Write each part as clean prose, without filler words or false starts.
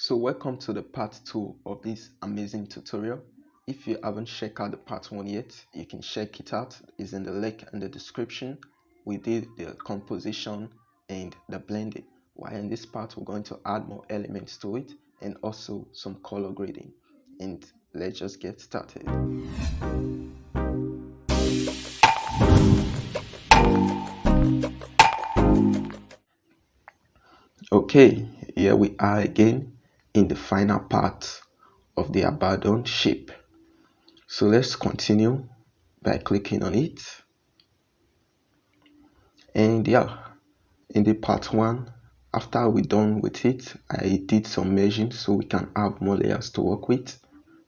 So welcome to the part 2 of this amazing tutorial. If you haven't checked out the part 1 yet, you can check it out. It's in the link in the description. We did the composition and the blending, while in this part we're going to add more elements to it and also some color grading. And let's just get started. Okay, here we are again in the final part of the abandoned ship. So let's continue by clicking on it. And yeah, in the part 1, after we're done with it, I did some merging so we can have more layers to work with.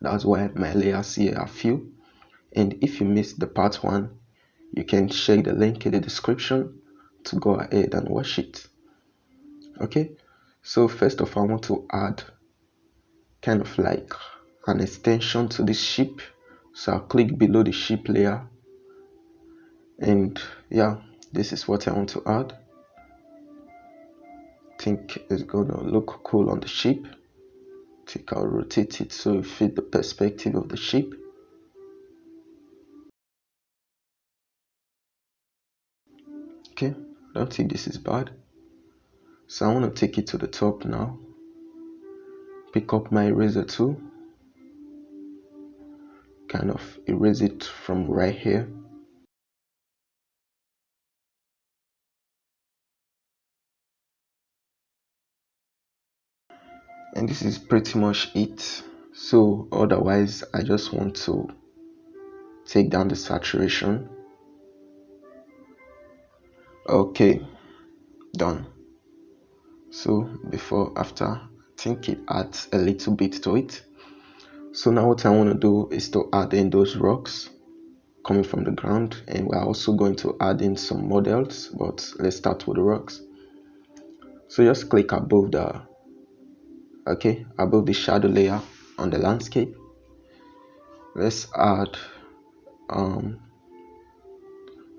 That's why my layers here are few. And if you missed the part 1, you can check the link in the description to go ahead and watch it. Okay, so first of all, I want to add kind of like an extension to this ship. So I'll click below the ship layer, and yeah, this is what I want to add. I think it's gonna look cool on the ship. I think I'll rotate it so it fits the perspective of the ship. Okay, I don't think this is bad. So I want to take it to the top now. Pick up my eraser tool, kind of erase it from right here. And this is pretty much it. So otherwise, I just want to take down the saturation. Okay, done. So after, I think it adds a little bit to it. So now what I want to do is to add in those rocks coming from the ground, and we're also going to add in some models, but let's start with the rocks. So just click above the shadow layer on the landscape. Let's add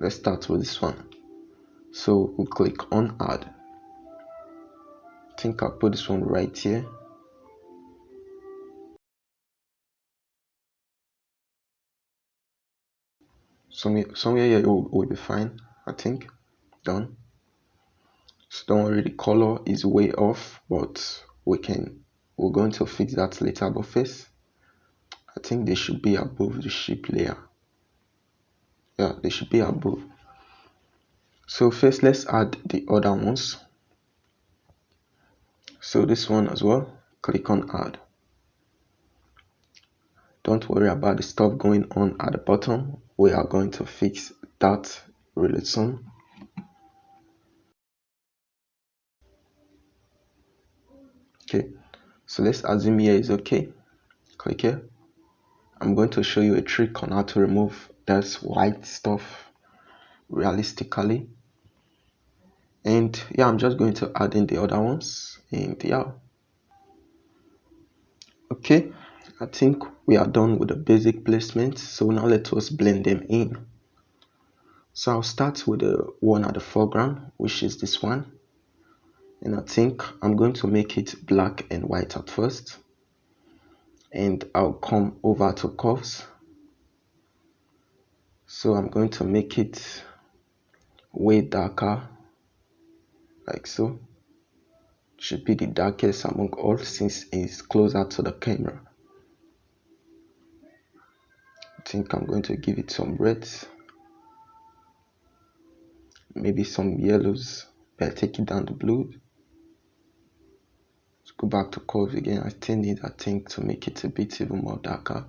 let's start with this one. So we'll click on add. I think I'll put this one right here. Somewhere here will be fine, I think. Done. So don't worry, the color is way off, but we're going to fix that later. But first, I think they should be above the ship layer. Yeah, they should be above. So first, let's add the other ones. So this one as well, click on add. Don't worry about the stuff going on at the bottom. We are going to fix that really soon. Okay, so let's assume here is okay. Click here. I'm going to show you a trick on how to remove that white stuff realistically. And yeah, I'm just going to add in the other ones, and yeah. Okay, I think we are done with the basic placement, so now let us blend them in. So I'll start with the one at the foreground, which is this one, and I think I'm going to make it black and white at first, and I'll come over to curves. So I'm going to make it way darker, like so. Should be the darkest among all since it's closer to the camera. I think I'm going to give it some reds, maybe some yellows, but take it down to blue. Let's go back to curves again. I still need, I think, to make it a bit even more darker.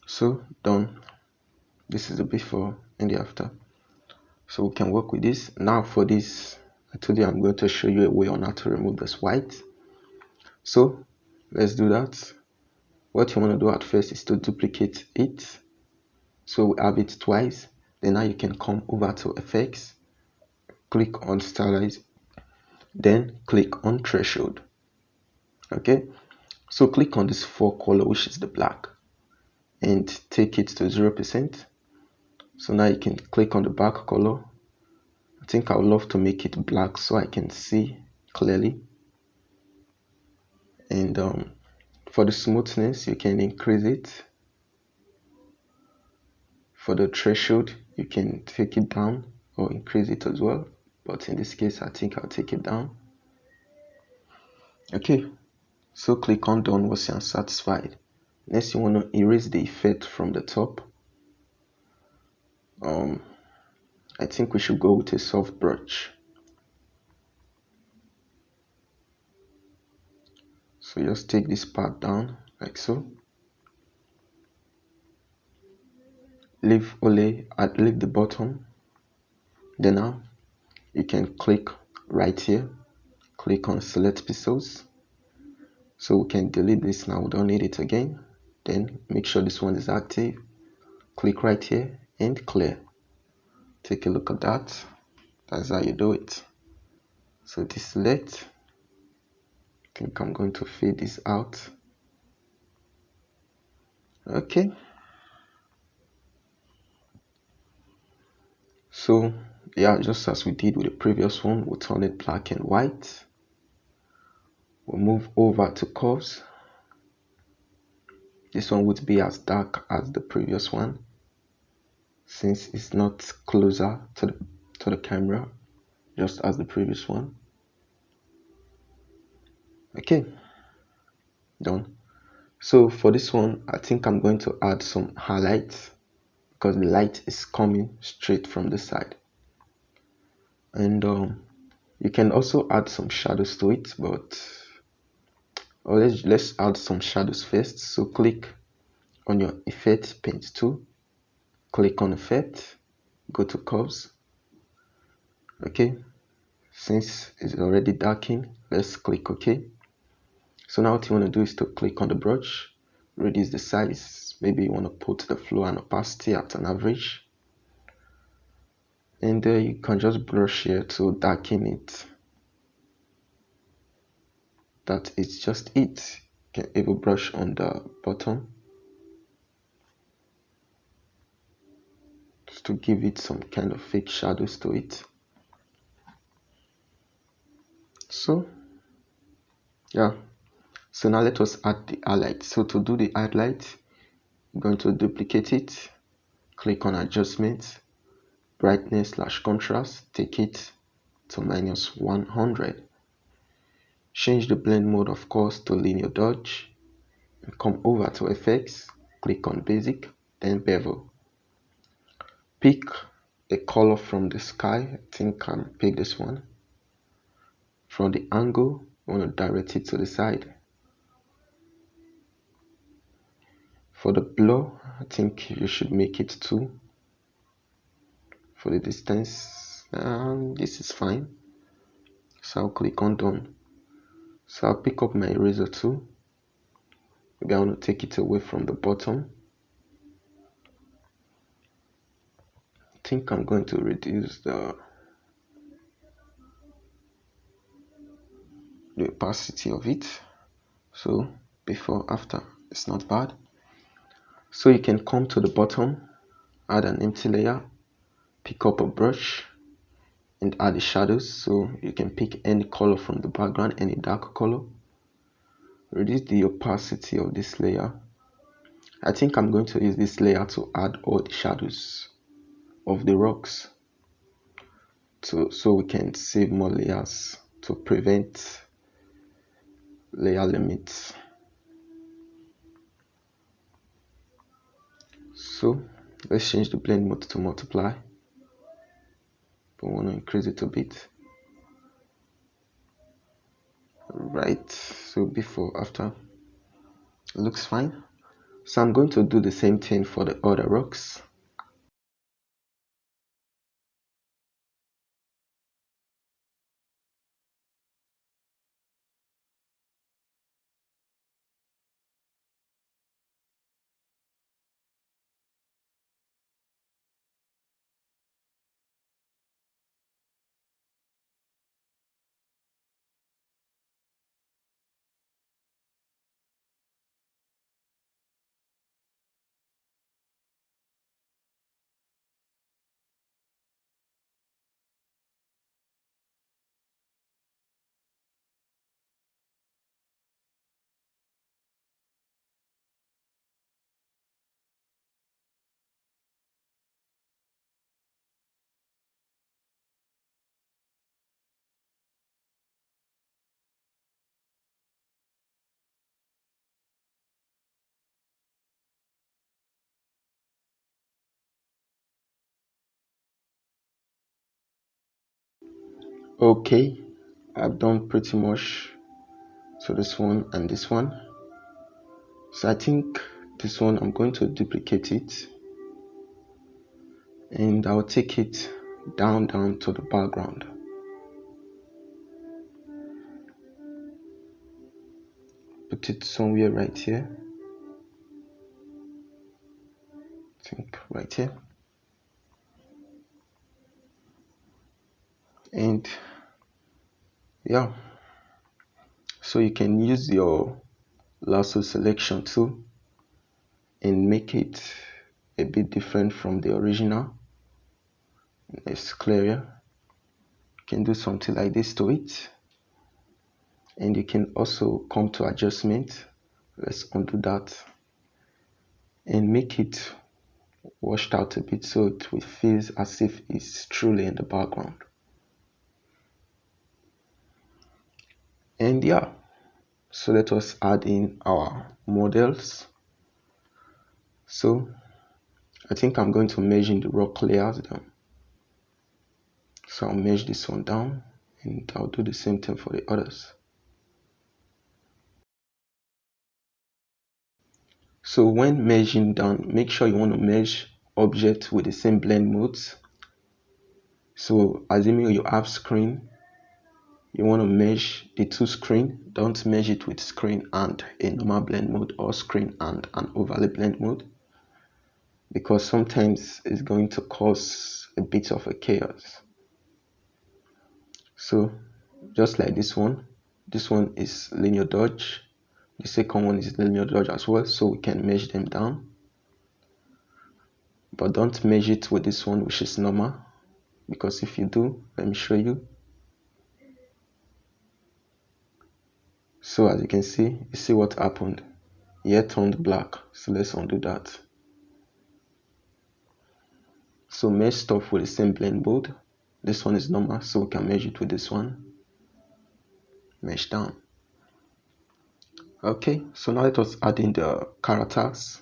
So done. This is the before and the after. So we can work with this. Now for this, I told you I'm going to show you a way on how to remove this white. So let's do that. What you want to do at first is to duplicate it. So we have it twice. Then now you can come over to effects, click on stylize, then click on threshold. Okay, so click on this 4 color, which is the black, and take it to 0%. So now you can click on the back color. I think I would love to make it black so I can see clearly. And for the smoothness, you can increase it. For the threshold, you can take it down or increase it as well, but in this case I think I'll take it down. Okay, so click on done once you're satisfied. Next, you want to erase the effect from the top. I think we should go with a soft brush. So just take this part down like so. Leave the bottom. Then now you can click right here, click on select pixels. So we can delete this now, we don't need it again. Then make sure this one is active. Click right here and clear. Take a look at that. That's how you do it. So deselect. I think I'm going to fade this out. Okay. So yeah, just as we did with the previous one, we'll turn it black and white. We'll move over to curves. This one would be as dark as the previous one, since it's not closer to the camera, just as the previous one. Okay, done. So for this one, I think I'm going to add some highlights because the light is coming straight from the side. And you can also add some shadows to it, but let's add some shadows first. So click on your effect paint tool, click on effect, go to curves. Okay, since it's already darkened, let's click OK. So now what you want to do is to click on the brush, reduce the size. Maybe you want to put the flow and opacity at an average, and you can just brush here to darken it. That is just it. You can even brush on the bottom just to give it some kind of fake shadows to it. So yeah, so now let us add the highlight. So to do the highlight, I'm going to duplicate it, click on adjustments, brightness / contrast, take it to -100. Change the blend mode, of course, to linear dodge, and come over to effects, click on basic, then bevel. Pick a color from the sky. I think I'll pick this one. From the angle, I want to direct it to the side. For the blur, I think you should make it 2. For the distance, this is fine. So I'll click on done. So I'll pick up my eraser tool. Maybe I want to take it away from the bottom. I think I'm going to reduce the opacity of it. So before, after, it's not bad. So you can come to the bottom, add an empty layer, pick up a brush and add the shadows. So you can pick any color from the background, any dark color. Reduce the opacity of this layer. I think I'm going to use this layer to add all the shadows of the rocks, so we can save more layers to prevent layer limits. So let's change the blend mode to multiply. But we want to increase it a bit. Right, so before, after, it looks fine. So I'm going to do the same thing for the other rocks. Okay, I've done pretty much to this one and this one. So I think this one I'm going to duplicate it, and I'll take it down to the background. Put it somewhere right here. I think right here. And yeah, so you can use your lasso selection tool and make it a bit different from the original. It's clearer. You can do something like this to it, and you can also come to adjustment. Let's undo that and make it washed out a bit so it will feel as if it's truly in the background. And yeah, so let us add in our models. So I think I'm going to merge in the rock layers down. So I'll merge this one down, and I'll do the same thing for the others. So when merging down, make sure you want to merge objects with the same blend modes. So assuming you have screen, you want to merge the two screen. Don't merge it with screen and a normal blend mode, or screen and an overlay blend mode, because sometimes it's going to cause a bit of a chaos. So just like this one is linear dodge, the second one is linear dodge as well, so we can merge them down, but don't merge it with this one, which is normal, because if you do, let me show you. So as you can see, you see what happened here, turned black. So let's undo that. So merge stuff with the same blend mode. This one is normal, so we can merge it with this one. Merge down. Okay, so now let us add in the characters,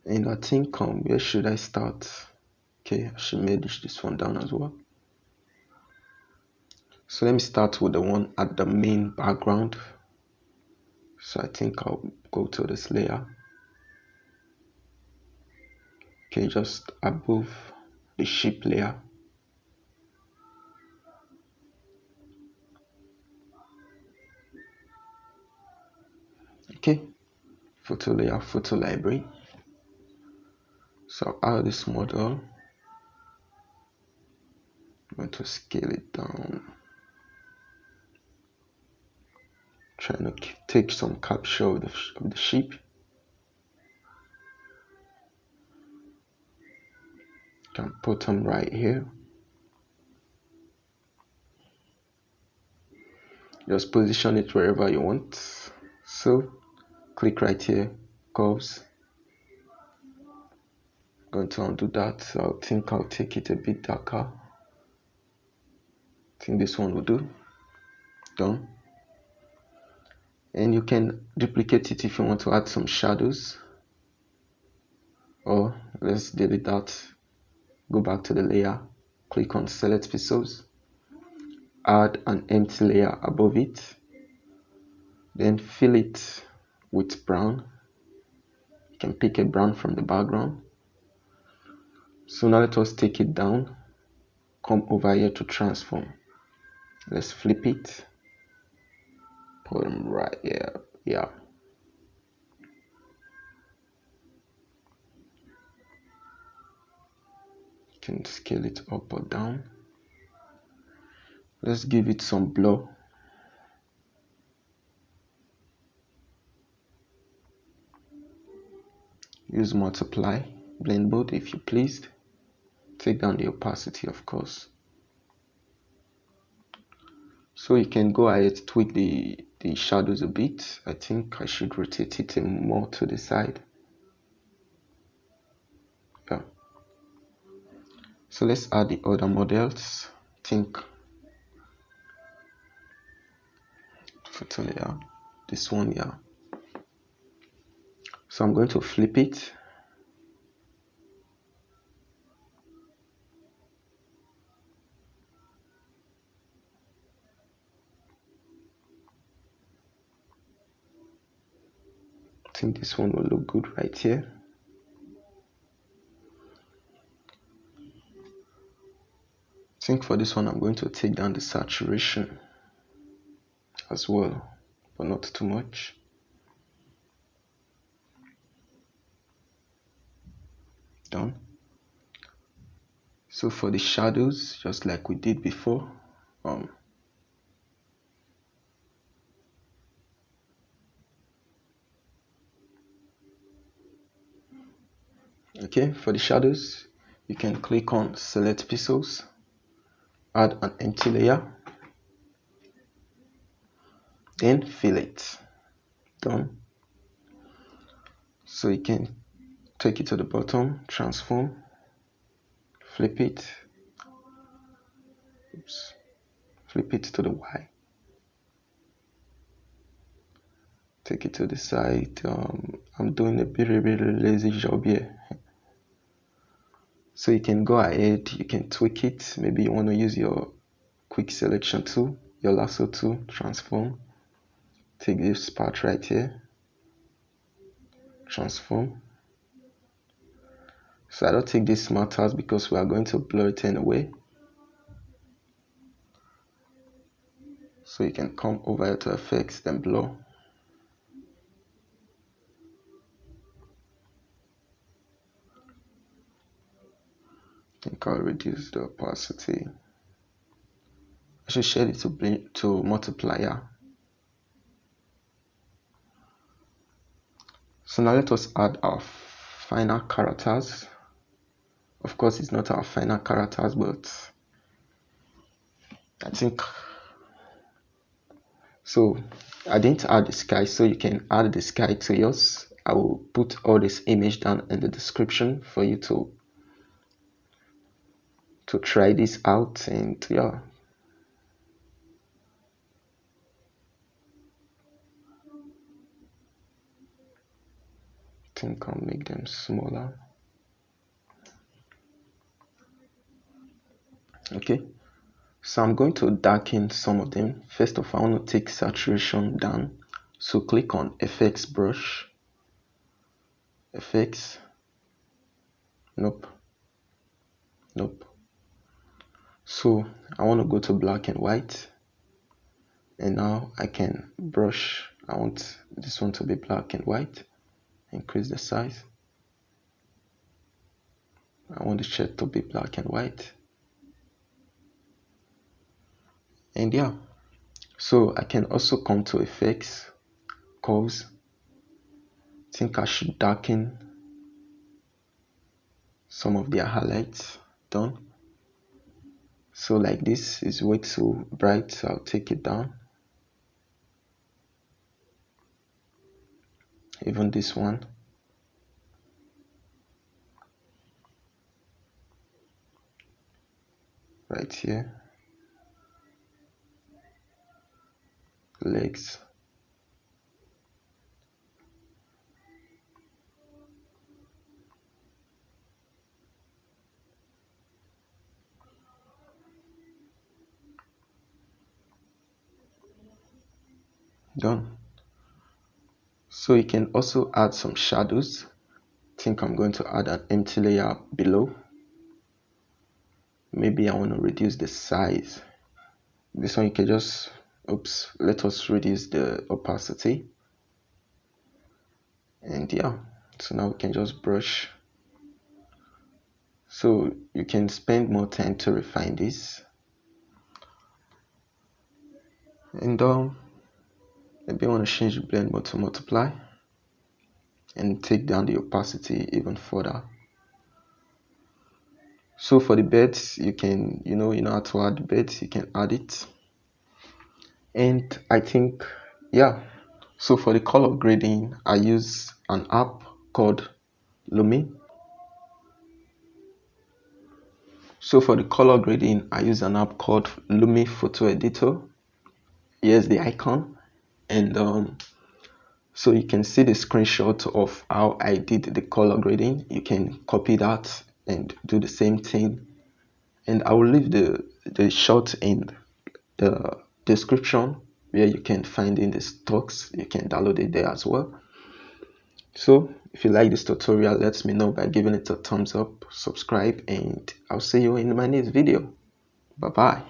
and I think where should I start? Okay, I should merge this one down as well. So let me start with the one at the main background. So I think I'll go to this layer. Okay, just above the ship layer. Okay, photo layer, photo library. So I'll add this model. I'm going to scale it down. Trying to take some capture of the ship. Can put them right here. Just position it wherever you want. So click right here, curves. Going to undo that. So I think I'll take it a bit darker. I think this one will do. Done. And you can duplicate it if you want to add some shadows, or let's delete that. Go back to the layer, click on select pixels, add an empty layer above it, then fill it with brown. You can pick a brown from the background. So now let us take it down, come over here to transform. Let's flip it, put them right here. Yeah, you can scale it up or down. Let's give it some blur. Use multiply blend mode if you pleased. Take down the opacity, of course. So you can go ahead, tweak the shadows a bit. I think I should rotate it more to the side. Yeah. So let's add the other models. I think photo layer, this one, yeah. So I'm going to flip it. think this one will look good right here. I think for this one I'm going to take down the saturation as well, but not too much. Done. So for the shadows, just like we did before, okay, for the shadows, you can click on select pixels, add an empty layer, then fill it. Done. So you can take it to the bottom, transform, flip it, flip it to the Y, take it to the side. I'm doing a really lazy job here. So you can go ahead, you can tweak it. Maybe you want to use your quick selection tool, your lasso tool, transform, take this part right here, transform. So I don't take this smart house because we are going to blur it anyway. So you can come over here to effects, then blur. I think I'll reduce the opacity. I should shade it to multiplier. So now let us add our final characters. Of course, it's not our final characters, but I think so. I didn't add the sky, so you can add the sky to yours. I will put all this image down in the description for you to try this out, and yeah. I think I'll make them smaller. Okay, so I'm going to darken some of them. First of all, I want to take saturation down. So click on FX brush, FX, nope. So I want to go to black and white, and now I can brush. I want this one to be black and white. Increase the size. I want the shirt to be black and white. And yeah, so I can also come to effects, curves. I think I should darken some of their highlights. Done. So like this is way too bright, so I'll take it down. Even this one. Right here. Legs. Done. So you can also add some shadows. I think I'm going to add an empty layer below. Maybe I want to reduce the size. This one you can just, let us reduce the opacity. And yeah, so now we can just brush. So you can spend more time to refine this. And maybe I want to change the blend mode to multiply and take down the opacity even further. So for the beds, you can, you know how to add the beds, you can add it. And I think, yeah, so for the color grading, I use an app called Lumi. So for the color grading, I use an app called Lumi Photo Editor. Here's the icon, and so you can see the screenshot of how I did the color grading. You can copy that and do the same thing, and I will leave the shot in the description where you can find in the stocks. You can download it there as well. So if you like this tutorial, let me know by giving it a thumbs up, subscribe, and I'll see you in my next video. Bye bye.